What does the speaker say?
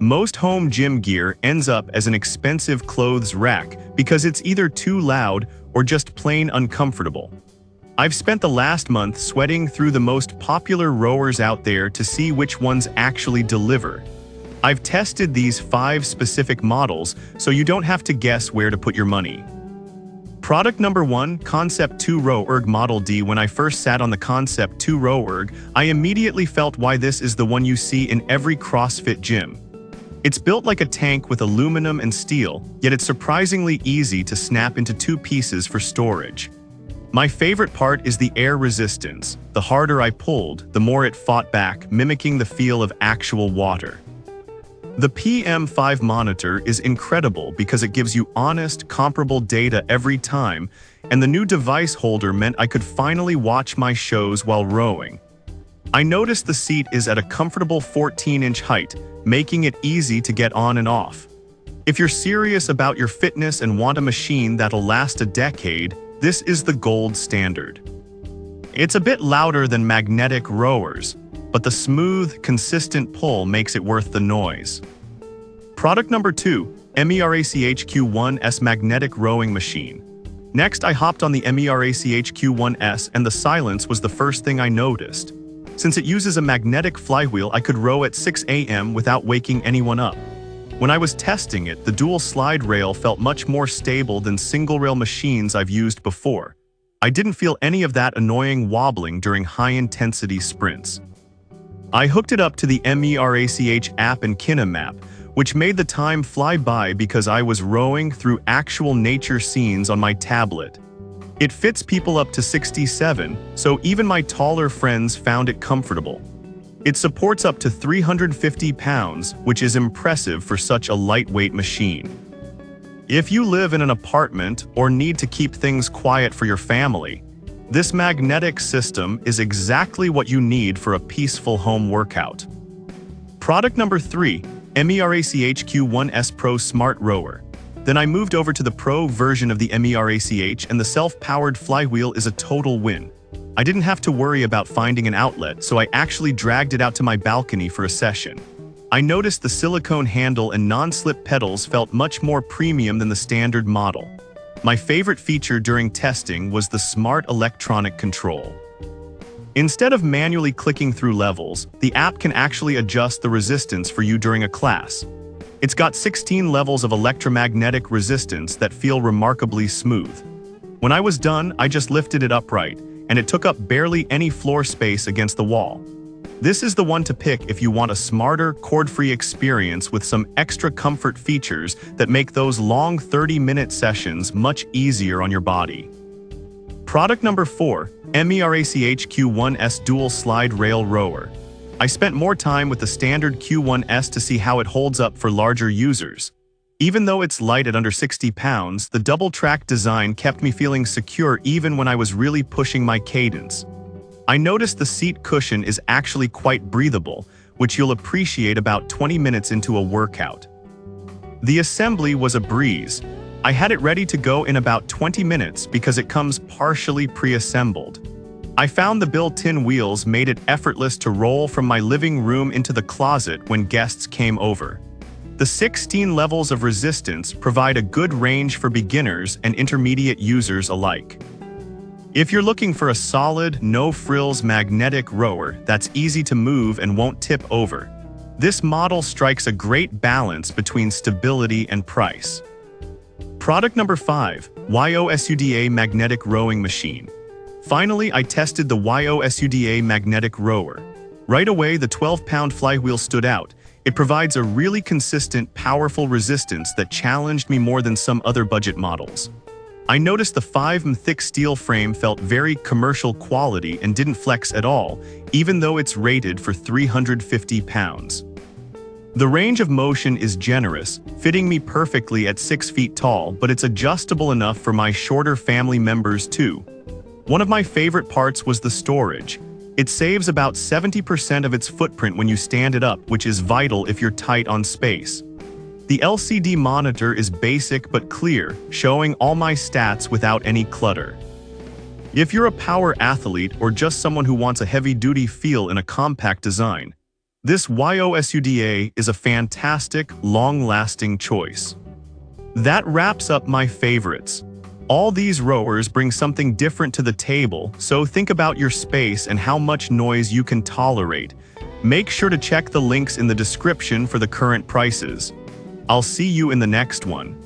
Most home gym gear ends up as an expensive clothes rack because it's either too loud or just plain uncomfortable. I've spent the last month sweating through the most popular rowers out there to see which ones actually deliver. I've tested these 5 specific models so you don't have to guess where to put your money. Product number 1, Concept 2 Row Erg Model D. When I first sat on the Concept 2 Row Erg, I immediately felt why this is the one you see in every CrossFit gym. It's built like a tank with aluminum and steel, yet it's surprisingly easy to snap into 2 pieces for storage. My favorite part is the air resistance. The harder I pulled, the more it fought back, mimicking the feel of actual water. The PM5 monitor is incredible because it gives you honest, comparable data every time, and the new device holder meant I could finally watch my shows while rowing. I noticed the seat is at a comfortable 14-inch height, making it easy to get on and off. If you're serious about your fitness and want a machine that'll last a decade, this is the gold standard. It's a bit louder than magnetic rowers, but the smooth, consistent pull makes it worth the noise. Product number 2, merach Q1S Magnetic Rowing Machine. Next, I hopped on the merach Q1S, and the silence was the first thing I noticed. Since it uses a magnetic flywheel, I could row at 6 a.m. without waking anyone up. When I was testing it, the dual slide rail felt much more stable than single-rail machines I've used before. I didn't feel any of that annoying wobbling during high-intensity sprints. I hooked it up to the merach app and KinaMap, which made the time fly by because I was rowing through actual nature scenes on my tablet. It fits people up to 67, so even my taller friends found it comfortable. It supports up to 350 pounds, which is impressive for such a lightweight machine. If you live in an apartment or need to keep things quiet for your family, this magnetic system is exactly what you need for a peaceful home workout. Product number 3, merach Q1S Pro Smart Rower. Then I moved over to the Pro version of the merach, and the self-powered flywheel is a total win. I didn't have to worry about finding an outlet, so I actually dragged it out to my balcony for a session. I noticed the silicone handle and non-slip pedals felt much more premium than the standard model. My favorite feature during testing was the smart electronic control. Instead of manually clicking through levels, the app can actually adjust the resistance for you during a class. It's got 16 levels of electromagnetic resistance that feel remarkably smooth. When I was done, I just lifted it upright, and it took up barely any floor space against the wall. This is the one to pick if you want a smarter, cord-free experience with some extra comfort features that make those long 30-minute sessions much easier on your body. Product number 4, merach Q1S Dual Slide Rail Rower. I spent more time with the standard Q1S to see how it holds up for larger users. Even though it's light at under 60 pounds, the double-track design kept me feeling secure even when I was really pushing my cadence. I noticed the seat cushion is actually quite breathable, which you'll appreciate about 20 minutes into a workout. The assembly was a breeze. I had it ready to go in about 20 minutes because it comes partially pre-assembled. I found the built-in wheels made it effortless to roll from my living room into the closet when guests came over. The 16 levels of resistance provide a good range for beginners and intermediate users alike. If you're looking for a solid, no-frills magnetic rower that's easy to move and won't tip over, this model strikes a great balance between stability and price. Product number 5, YOSUDA Magnetic Rowing Machine. Finally, I tested the YOSUDA Magnetic Rower. Right away, the 12-pound flywheel stood out. It provides a really consistent, powerful resistance that challenged me more than some other budget models. I noticed the 5mm thick steel frame felt very commercial quality and didn't flex at all, even though it's rated for 350 pounds. The range of motion is generous, fitting me perfectly at 6 feet tall, but it's adjustable enough for my shorter family members too. One of my favorite parts was the storage. It saves about 70% of its footprint when you stand it up, which is vital if you're tight on space. The LCD monitor is basic but clear, showing all my stats without any clutter. If you're a power athlete or just someone who wants a heavy-duty feel in a compact design, This YOSUDA is a fantastic, long-lasting choice. That wraps up my favorites. All these rowers bring something different to the table, so think about your space and how much noise you can tolerate. Make sure to check the links in the description for the current prices. I'll see you in the next one.